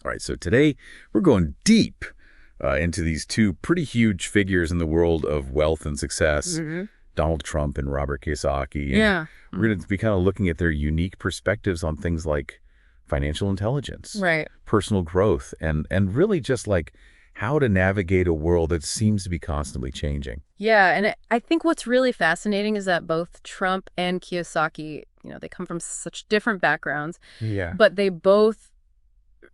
All right, so today we're going deep into these two pretty huge figures in the world of wealth and success, Donald Trump and Robert Kiyosaki. And Yeah. we're going to be kind of looking at their unique perspectives on things like financial intelligence, Right. personal growth, and really just like how to navigate a world that seems to be constantly changing. Yeah, and I think what's really fascinating is that both Trump and Kiyosaki, they come from such different backgrounds, Yeah. but they both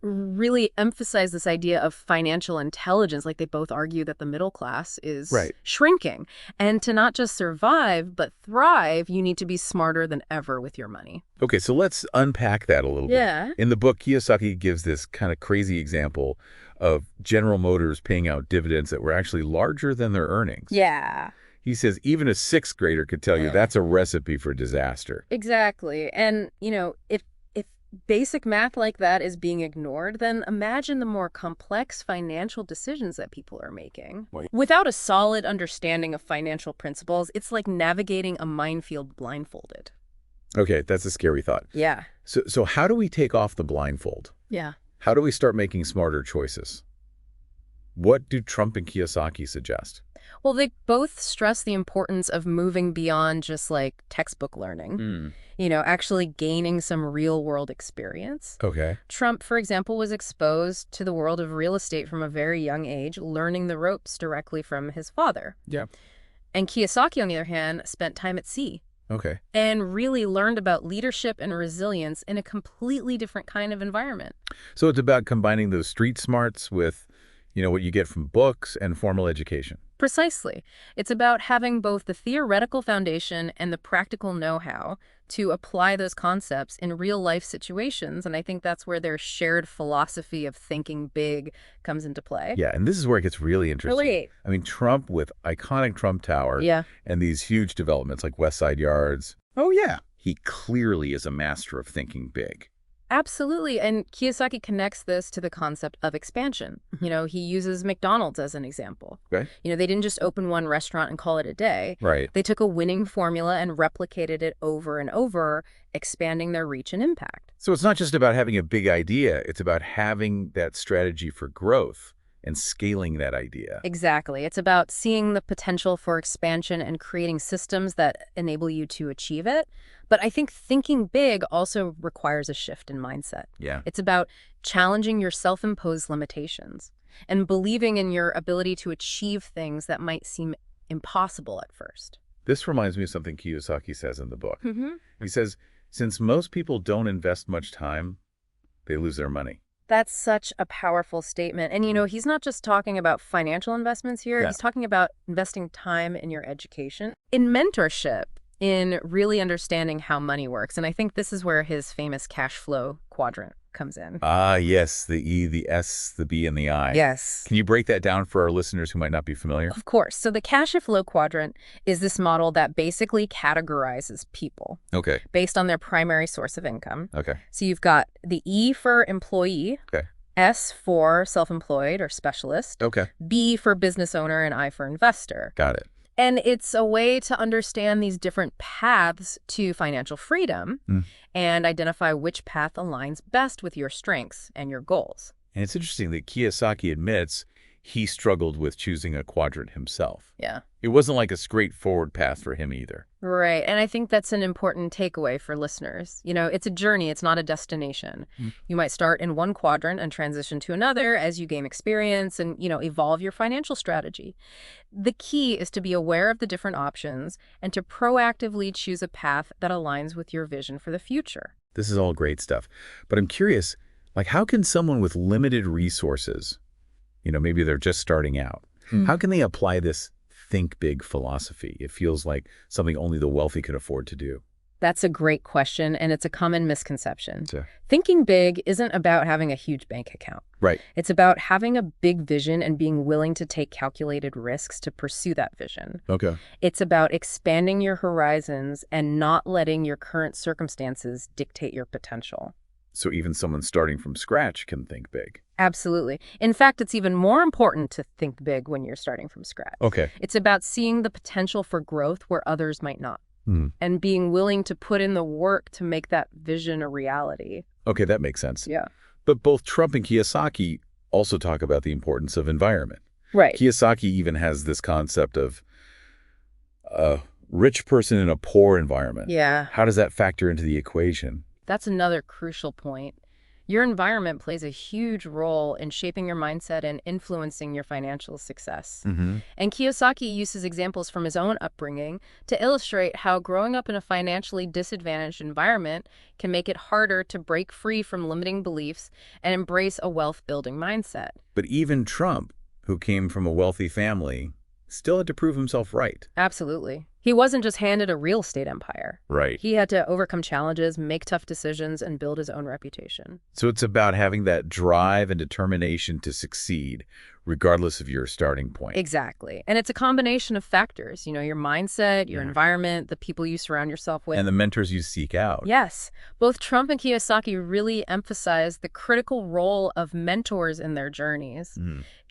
really emphasize this idea of financial intelligence. Like, they both argue that the middle class is Right. shrinking. And to not just survive, but thrive, you need to be smarter than ever with your money. Okay, so let's unpack that a little Yeah. bit. In the book, Kiyosaki gives this kind of crazy example of General Motors paying out dividends that were actually larger than their earnings. Yeah. He says even a sixth grader could tell you that's a recipe for disaster. Exactly. And, if basic math like that is being ignored, then imagine the more complex financial decisions that people are making. Right. Without a solid understanding of financial principles, it's like navigating a minefield blindfolded. Okay, that's a scary thought. Yeah. So how do we take off the blindfold? Yeah. How do we start making smarter choices? What do Trump and Kiyosaki suggest? Well, they both stress the importance of moving beyond just like textbook learning, actually gaining some real world experience. Okay. Trump, for example, was exposed to the world of real estate from a very young age, learning the ropes directly from his father. Yeah. And Kiyosaki, on the other hand, spent time at sea Okay. and really learned about leadership and resilience in a completely different kind of environment. So it's about combining those street smarts with, what you get from books and formal education. Precisely. It's about having both the theoretical foundation and the practical know-how to apply those concepts in real-life situations, and I think that's where their shared philosophy of thinking big comes into play. Yeah, and this is where it gets really interesting. Really? I mean, Trump with iconic Trump Tower Yeah. and these huge developments like West Side Yards. Oh, yeah. He clearly is a master of thinking big. Absolutely. And Kiyosaki connects this to the concept of expansion. He uses McDonald's as an example. Okay. They didn't just open one restaurant and call it a day. Right. They took a winning formula and replicated it over and over, expanding their reach and impact. So it's not just about having a big idea. It's about having that strategy for growth and scaling that idea. Exactly. It's about seeing the potential for expansion and creating systems that enable you to achieve it. But I think thinking big also requires a shift in mindset. Yeah. It's about challenging your self-imposed limitations and believing in your ability to achieve things that might seem impossible at first. This reminds me of something Kiyosaki says in the book. Mm-hmm. He says, since most people don't invest much time, they lose their money. That's such a powerful statement. And, he's not just talking about financial investments here. Yeah. He's talking about investing time in your education, in mentorship, in really understanding how money works. And I think this is where his famous cash flow quadrant comes in. Ah, yes, the E, the S, the B, and the I. Yes. Can you break that down for our listeners who might not be familiar? Of course. So the cash flow quadrant is this model that basically categorizes people Okay. based on their primary source of income. Okay. So you've got the E for employee, Okay. S for self-employed or specialist, Okay. B for business owner, and I for investor. Got it. And it's a way to understand these different paths to financial freedom and identify which path aligns best with your strengths and your goals. And it's interesting that Kiyosaki admits he struggled with choosing a quadrant himself. Yeah. It wasn't like a straightforward path for him either. Right. And I think that's an important takeaway for listeners. It's a journey. It's not a destination. You might start in one quadrant and transition to another as you gain experience and, evolve your financial strategy. The key is to be aware of the different options and to proactively choose a path that aligns with your vision for the future. This is all great stuff. But I'm curious, how can someone with limited resources, maybe they're just starting out, how can they apply this think big philosophy? It feels like something only the wealthy could afford to do. That's a great question, and it's a common misconception. Sure. Thinking big isn't about having a huge bank account. Right. It's about having a big vision and being willing to take calculated risks to pursue that vision. Okay. It's about expanding your horizons and not letting your current circumstances dictate your potential. So even someone starting from scratch can think big. Absolutely. In fact, it's even more important to think big when you're starting from scratch. Okay. It's about seeing the potential for growth where others might not, and being willing to put in the work to make that vision a reality. Okay, that makes sense. Yeah. But both Trump and Kiyosaki also talk about the importance of environment. Right. Kiyosaki even has this concept of a rich person in a poor environment. Yeah. How does that factor into the equation? That's another crucial point. Your environment plays a huge role in shaping your mindset and influencing your financial success. And Kiyosaki uses examples from his own upbringing to illustrate how growing up in a financially disadvantaged environment can make it harder to break free from limiting beliefs and embrace a wealth-building mindset. But even Trump, who came from a wealthy family, still had to prove himself right. Absolutely. He wasn't just handed a real estate empire. Right. He had to overcome challenges, make tough decisions, and build his own reputation. So it's about having that drive and determination to succeed, regardless of your starting point. Exactly. And it's a combination of factors, your mindset, your environment, the people you surround yourself with. And the mentors you seek out. Yes. Both Trump and Kiyosaki really emphasize the critical role of mentors in their journeys.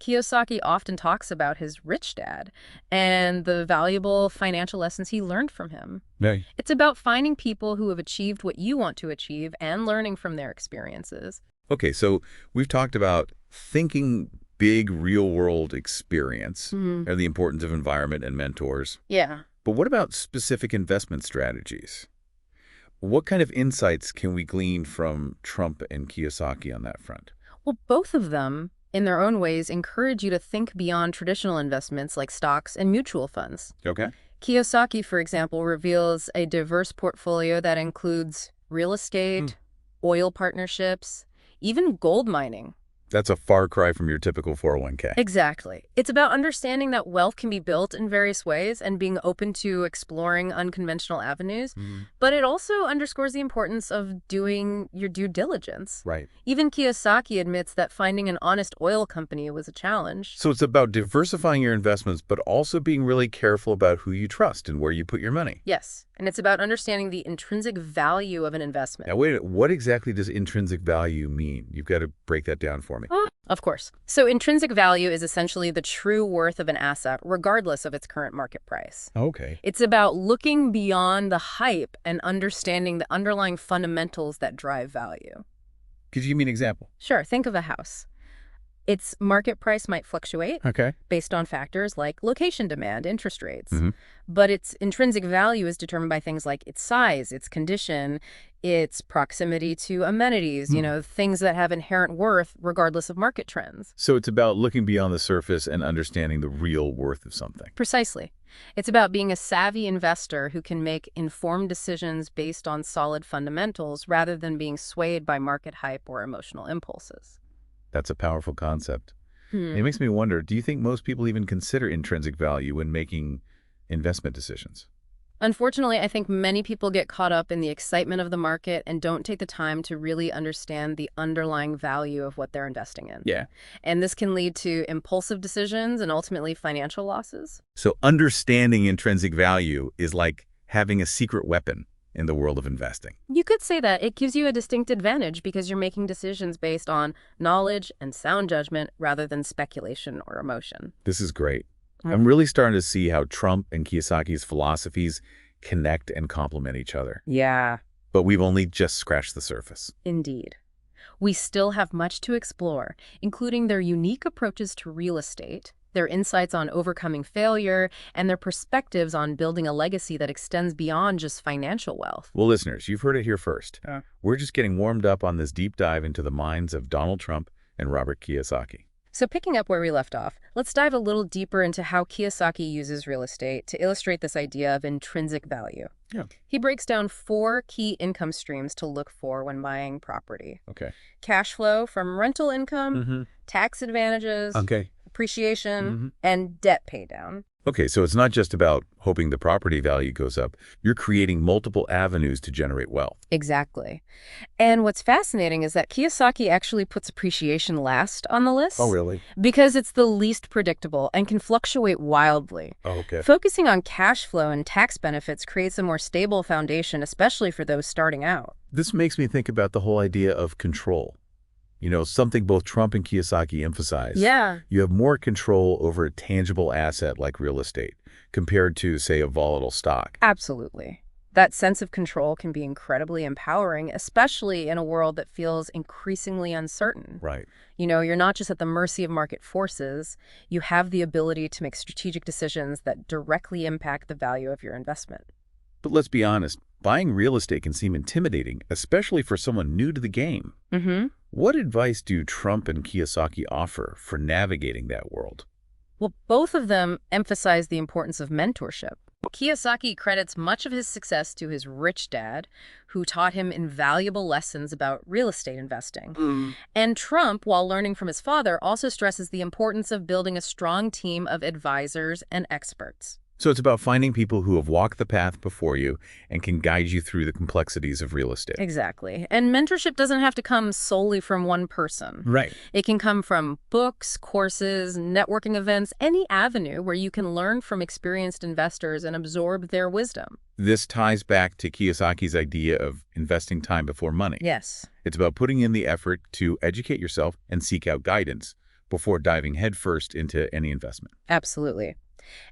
Kiyosaki often talks about his rich dad and the valuable financial lessons he learned from him. Yeah. It's about finding people who have achieved what you want to achieve and learning from their experiences. Okay, so we've talked about thinking big real-world experience and the importance of environment and mentors. Yeah. But what about specific investment strategies? What kind of insights can we glean from Trump and Kiyosaki on that front? Well, both of them, in their own ways, encourage you to think beyond traditional investments like stocks and mutual funds. Okay. Kiyosaki, for example, reveals a diverse portfolio that includes real estate, oil partnerships, even gold mining. That's a far cry from your typical 401k. Exactly. It's about understanding that wealth can be built in various ways and being open to exploring unconventional avenues. But it also underscores the importance of doing your due diligence. Right. Even Kiyosaki admits that finding an honest oil company was a challenge. So it's about diversifying your investments, but also being really careful about who you trust and where you put your money. Yes. And it's about understanding the intrinsic value of an investment. Now, wait a minute. What exactly does intrinsic value mean? You've got to break that down for me. Of course. So intrinsic value is essentially the true worth of an asset, regardless of its current market price. Okay. It's about looking beyond the hype and understanding the underlying fundamentals that drive value. Could you give me an example? Sure, think of a house. Its market price might fluctuate based on factors like location demand, interest rates. But its intrinsic value is determined by things like its size, its condition, its proximity to amenities, things that have inherent worth regardless of market trends. So it's about looking beyond the surface and understanding the real worth of something. Precisely. It's about being a savvy investor who can make informed decisions based on solid fundamentals rather than being swayed by market hype or emotional impulses. That's a powerful concept. It makes me wonder, do you think most people even consider intrinsic value when making investment decisions? Unfortunately, I think many people get caught up in the excitement of the market and don't take the time to really understand the underlying value of what they're investing in. Yeah. And this can lead to impulsive decisions and ultimately financial losses. So understanding intrinsic value is like having a secret weapon in the world of investing. You could say that it gives you a distinct advantage because you're making decisions based on knowledge and sound judgment rather than speculation or emotion. This is great. I'm really starting to see how Trump and Kiyosaki's philosophies connect and complement each other. Yeah. But we've only just scratched the surface. Indeed. We still have much to explore, including their unique approaches to real estate, their insights on overcoming failure, and their perspectives on building a legacy that extends beyond just financial wealth. Well, listeners, you've heard it here first. We're just getting warmed up on this deep dive into the minds of Donald Trump and Robert Kiyosaki. So picking up where we left off, let's dive a little deeper into how Kiyosaki uses real estate to illustrate this idea of intrinsic value. Yeah. He breaks down 4 key income streams to look for when buying property. Okay. Cash flow from rental income, tax advantages, appreciation, and debt paydown. Okay, so it's not just about hoping the property value goes up. You're creating multiple avenues to generate wealth. Exactly. And what's fascinating is that Kiyosaki actually puts appreciation last on the list. Oh, really? Because it's the least predictable and can fluctuate wildly. Oh, okay. Focusing on cash flow and tax benefits creates a more stable foundation, especially for those starting out. This makes me think about the whole idea of control. You know, something both Trump and Kiyosaki emphasize. Yeah. You have more control over a tangible asset like real estate compared to, say, a volatile stock. Absolutely. That sense of control can be incredibly empowering, especially in a world that feels increasingly uncertain. Right. You're not just at the mercy of market forces, you have the ability to make strategic decisions that directly impact the value of your investment. But let's be honest, buying real estate can seem intimidating, especially for someone new to the game. Mm-hmm. What advice do Trump and Kiyosaki offer for navigating that world? Well, both of them emphasize the importance of mentorship. Kiyosaki credits much of his success to his rich dad, who taught him invaluable lessons about real estate investing. And Trump, while learning from his father, also stresses the importance of building a strong team of advisors and experts. So it's about finding people who have walked the path before you and can guide you through the complexities of real estate. Exactly. And mentorship doesn't have to come solely from one person. Right. It can come from books, courses, networking events, any avenue where you can learn from experienced investors and absorb their wisdom. This ties back to Kiyosaki's idea of investing time before money. Yes. It's about putting in the effort to educate yourself and seek out guidance before diving headfirst into any investment. Absolutely.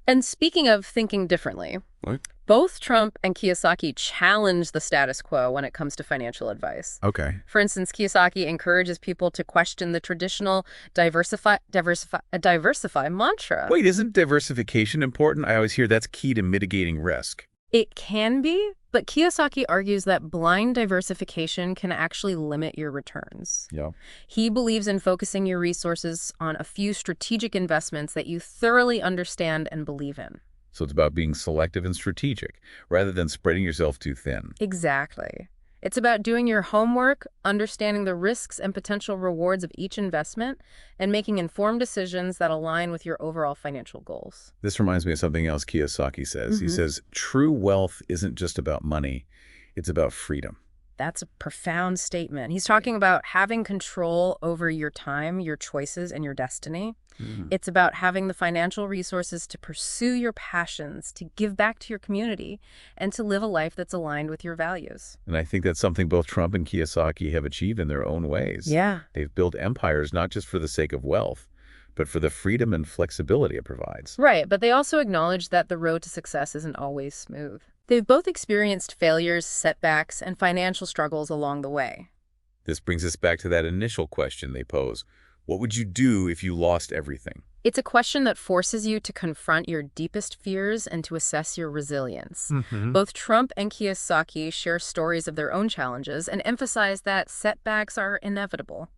And speaking of thinking differently, What? both Trump and Kiyosaki challenge the status quo when it comes to financial advice. Okay. For instance, Kiyosaki encourages people to question the traditional diversify mantra. Wait, isn't diversification important? I always hear that's key to mitigating risk. It can be, but Kiyosaki argues that blind diversification can actually limit your returns. Yeah. He believes in focusing your resources on a few strategic investments that you thoroughly understand and believe in. So it's about being selective and strategic rather than spreading yourself too thin. Exactly. It's about doing your homework, understanding the risks and potential rewards of each investment, and making informed decisions that align with your overall financial goals. This reminds me of something else Kiyosaki says. He says, true wealth isn't just about money, it's about freedom. That's a profound statement. He's talking about having control over your time, your choices, and your destiny. It's about having the financial resources to pursue your passions, to give back to your community, and to live a life that's aligned with your values. And I think that's something both Trump and Kiyosaki have achieved in their own ways. Yeah. They've built empires not just for the sake of wealth, but for the freedom and flexibility it provides. Right, but they also acknowledge that the road to success isn't always smooth. They've both experienced failures, setbacks, and financial struggles along the way. This brings us back to that initial question they pose. What would you do if you lost everything? It's a question that forces you to confront your deepest fears and to assess your resilience. Both Trump and Kiyosaki share stories of their own challenges and emphasize that setbacks are inevitable.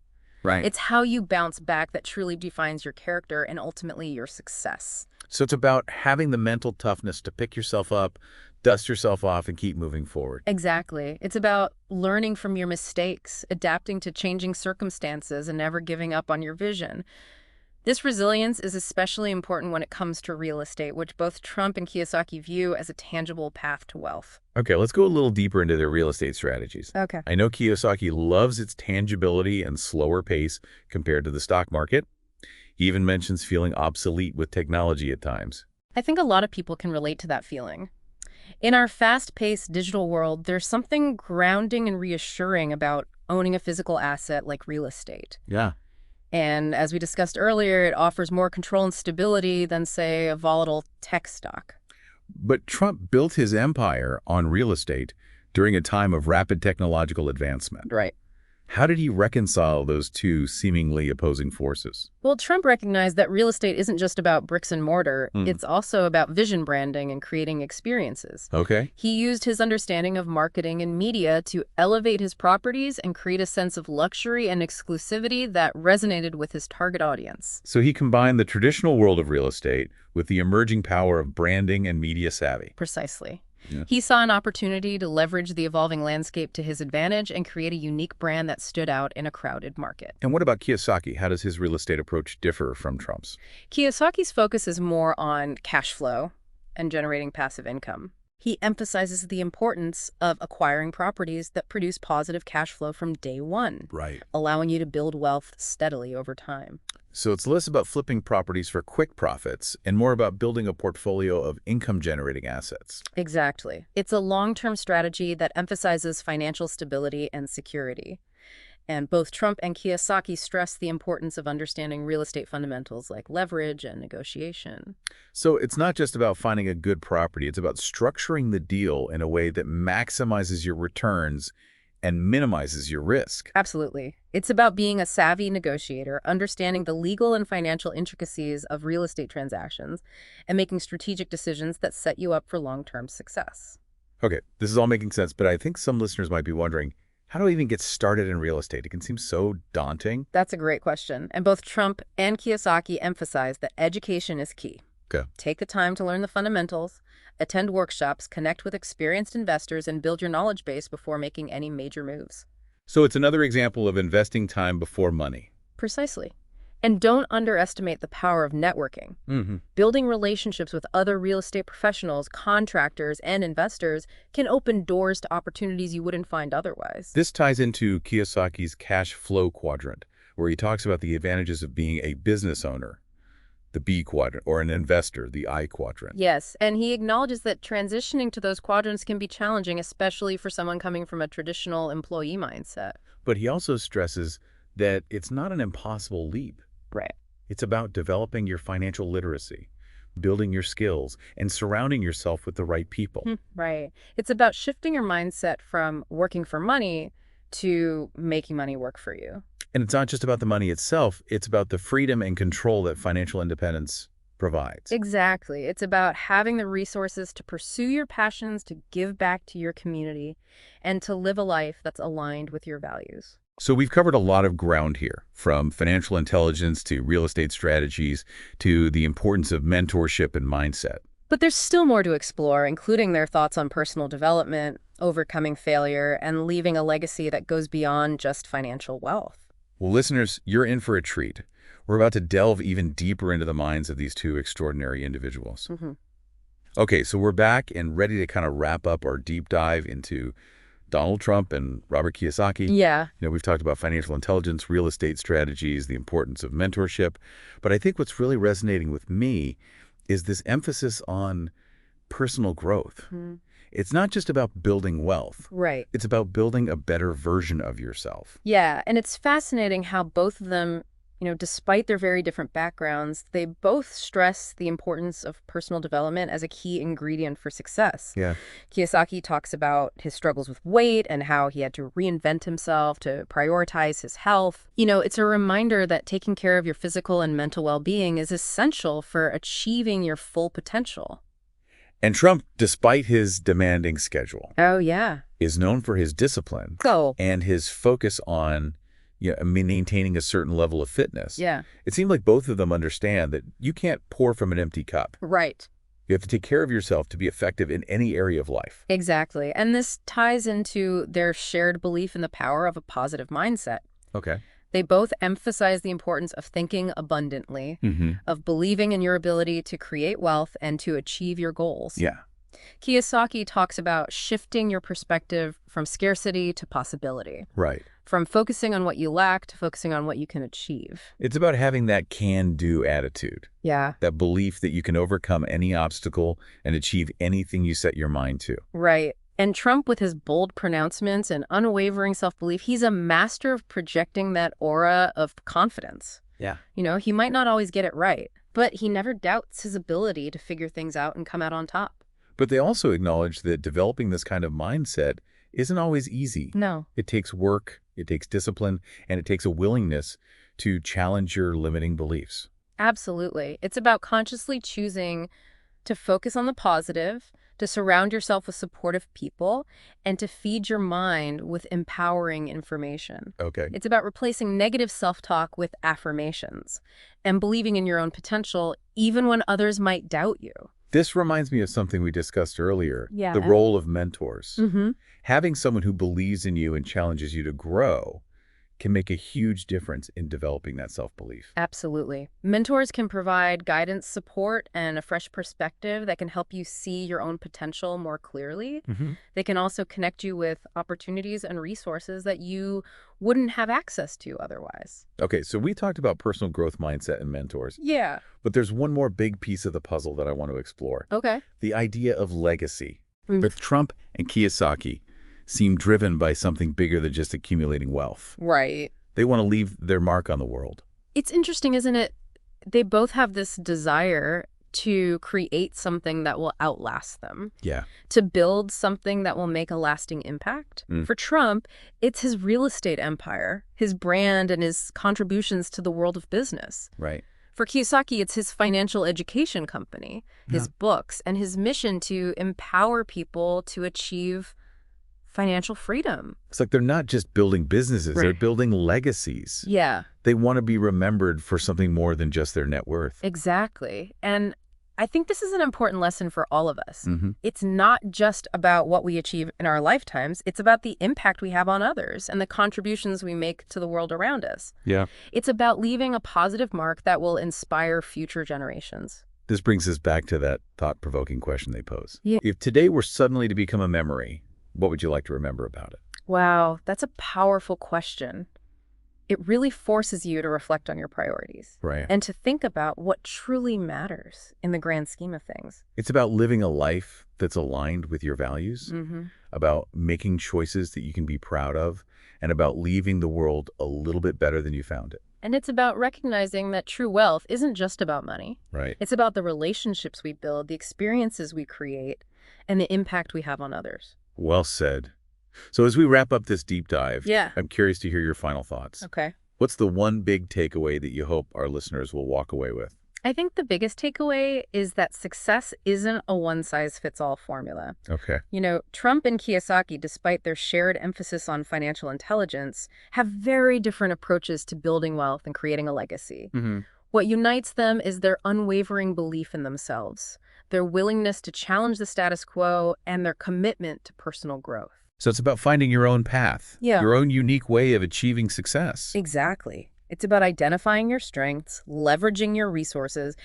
Right. It's how you bounce back that truly defines your character and ultimately your success. So it's about having the mental toughness to pick yourself up, dust yourself off, and keep moving forward. Exactly. It's about learning from your mistakes, adapting to changing circumstances, and never giving up on your vision. This resilience is especially important when it comes to real estate, which both Trump and Kiyosaki view as a tangible path to wealth. Okay, let's go a little deeper into their real estate strategies. Okay. I know Kiyosaki loves its tangibility and slower pace compared to the stock market. He even mentions feeling obsolete with technology at times. I think a lot of people can relate to that feeling. In our fast-paced digital world, there's something grounding and reassuring about owning a physical asset like real estate. Yeah. And as we discussed earlier, it offers more control and stability than, say, a volatile tech stock. But Trump built his empire on real estate during a time of rapid technological advancement. Right. How did he reconcile those two seemingly opposing forces? Well, Trump recognized that real estate isn't just about bricks and mortar. It's also about vision branding and creating experiences. Okay. He used his understanding of marketing and media to elevate his properties and create a sense of luxury and exclusivity that resonated with his target audience. So he combined the traditional world of real estate with the emerging power of branding and media savvy. Precisely. Yeah. He saw an opportunity to leverage the evolving landscape to his advantage and create a unique brand that stood out in a crowded market. And what about Kiyosaki? How does his real estate approach differ from Trump's? Kiyosaki's focus is more on cash flow and generating passive income. He emphasizes the importance of acquiring properties that produce positive cash flow from day one, Right. allowing you to build wealth steadily over time. So it's less about flipping properties for quick profits and more about building a portfolio of income-generating assets. Exactly. It's a long-term strategy that emphasizes financial stability and security. And both Trump and Kiyosaki stress the importance of understanding real estate fundamentals like leverage and negotiation. So it's not just about finding a good property. It's about structuring the deal in a way that maximizes your returns and minimizes your risk. Absolutely. It's about being a savvy negotiator, understanding the legal and financial intricacies of real estate transactions, and making strategic decisions that set you up for long-term success. Okay, this is all making sense, but I think some listeners might be wondering, how do I even get started in real estate? It can seem so daunting. That's a great question. And both Trump and Kiyosaki emphasize that education is key. Okay. Take the time to learn the fundamentals, attend workshops, connect with experienced investors, and build your knowledge base before making any major moves. So it's another example of investing time before money. Precisely. And don't underestimate the power of networking. Building relationships with other real estate professionals, contractors, and investors can open doors to opportunities you wouldn't find otherwise. This ties into Kiyosaki's cash flow quadrant, where he talks about the advantages of being a business owner, the B quadrant, or an investor, the I quadrant. Yes, and he acknowledges that transitioning to those quadrants can be challenging, especially for someone coming from a traditional employee mindset. But he also stresses that it's not an impossible leap. Right. It's about developing your financial literacy, building your skills, and surrounding yourself with the right people. Right. It's about shifting your mindset from working for money to making money work for you. And it's not just about the money itself, it's about the freedom and control that financial independence provides. Exactly. It's about having the resources to pursue your passions, to give back to your community, and to live a life that's aligned with your values. So we've covered a lot of ground here, from financial intelligence to real estate strategies to the importance of mentorship and mindset. But there's still more to explore, including their thoughts on personal development, overcoming failure, and leaving a legacy that goes beyond just financial wealth. Well, listeners, you're in for a treat. We're about to delve even deeper into the minds of these two extraordinary individuals. Okay, so we're back and ready to kind of wrap up our deep dive into Donald Trump and Robert Kiyosaki. Yeah. We've talked about financial intelligence, real estate strategies, the importance of mentorship. But I think what's really resonating with me is this emphasis on personal growth. It's not just about building wealth. Right. It's about building a better version of yourself. Yeah, and it's fascinating how both of them, despite their very different backgrounds, they both stress the importance of personal development as a key ingredient for success. Yeah. Kiyosaki talks about his struggles with weight and how he had to reinvent himself to prioritize his health. It's a reminder that taking care of your physical and mental well-being is essential for achieving your full potential. And Trump, despite his demanding schedule, Oh, yeah. is known for his discipline and his focus on maintaining a certain level of fitness. Yeah. It seemed like both of them understand that you can't pour from an empty cup. Right. You have to take care of yourself to be effective in any area of life. Exactly. And this ties into their shared belief in the power of a positive mindset. Okay. They both emphasize the importance of thinking abundantly, of believing in your ability to create wealth and to achieve your goals. Yeah. Kiyosaki talks about shifting your perspective from scarcity to possibility, Right. from focusing on what you lack to focusing on what you can achieve. It's about having that can-do attitude, Yeah. that belief that you can overcome any obstacle and achieve anything you set your mind to. Right. And Trump, with his bold pronouncements and unwavering self-belief, he's a master of projecting that aura of confidence. Yeah. He might not always get it right, but he never doubts his ability to figure things out and come out on top. But they also acknowledge that developing this kind of mindset isn't always easy. No. It takes work, it takes discipline, and it takes a willingness to challenge your limiting beliefs. Absolutely. It's about consciously choosing to focus on the positive, to surround yourself with supportive people, and to feed your mind with empowering information. Okay. It's about replacing negative self-talk with affirmations and believing in your own potential even when others might doubt you. This reminds me of something we discussed earlier, Yeah. the role of mentors. Mm-hmm. Having someone who believes in you and challenges you to grow can make a huge difference in developing that self-belief. Absolutely. Mentors can provide guidance, support, and a fresh perspective that can help you see your own potential more clearly. They can also connect you with opportunities and resources that you wouldn't have access to otherwise. Okay, so we talked about personal growth mindset and mentors, Yeah. but there's one more big piece of the puzzle that I want to explore. Okay. The idea of legacy. With Trump and Kiyosaki, seem driven by something bigger than just accumulating wealth. Right. They want to leave their mark on the world. It's interesting, isn't it? They both have this desire to create something that will outlast them, Yeah. to build something that will make a lasting impact. For Trump, it's his real estate empire, his brand, and his contributions to the world of business. Right. For Kiyosaki, it's his financial education company, his books, and his mission to empower people to achieve financial freedom. It's like they're not just building businesses, they're building legacies. Yeah, They want to be remembered for something more than just their net worth. exactly. And I think this is an important lesson for all of us. It's not just about what we achieve in our lifetimes. It's about the impact we have on others and the contributions we make to the world around us. Yeah. It's about leaving a positive mark that will inspire future generations. This brings us back to that thought-provoking question they pose. Yeah. If today were suddenly to become a memory, what would you like to remember about it? Wow, that's a powerful question. It really forces you to reflect on your priorities. Right. And to think about what truly matters in the grand scheme of things. It's about living a life that's aligned with your values, about making choices that you can be proud of, and about leaving the world a little bit better than you found it. And it's about recognizing that true wealth isn't just about money. Right. It's about the relationships we build, the experiences we create, and the impact we have on others. Well said. So as we wrap up this deep dive, Yeah. I'm curious to hear your final thoughts. Okay. What's the one big takeaway that you hope our listeners will walk away with? I think the biggest takeaway is that success isn't a one-size-fits-all formula. Okay. You know, Trump and Kiyosaki, despite their shared emphasis on financial intelligence, have very different approaches to building wealth and creating a legacy. What unites them is their unwavering belief in themselves, their willingness to challenge the status quo, and their commitment to personal growth. So it's about finding your own path, Yeah. your own unique way of achieving success. Exactly. It's about identifying your strengths, leveraging your resources,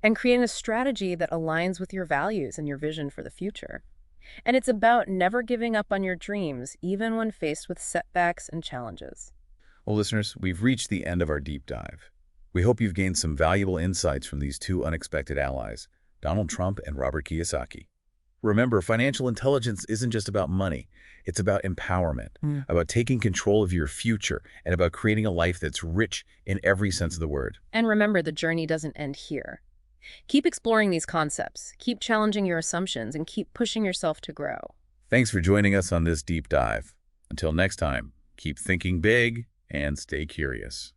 and creating a strategy that aligns with your values and your vision for the future. And it's about never giving up on your dreams, even when faced with setbacks and challenges. Well, listeners, we've reached the end of our deep dive. We hope you've gained some valuable insights from these two unexpected allies, Donald Trump and Robert Kiyosaki. Remember, financial intelligence isn't just about money. It's about empowerment, about taking control of your future, and about creating a life that's rich in every sense of the word. And remember, the journey doesn't end here. Keep exploring these concepts, keep challenging your assumptions, and keep pushing yourself to grow. Thanks for joining us on this deep dive. Until next time, keep thinking big and stay curious.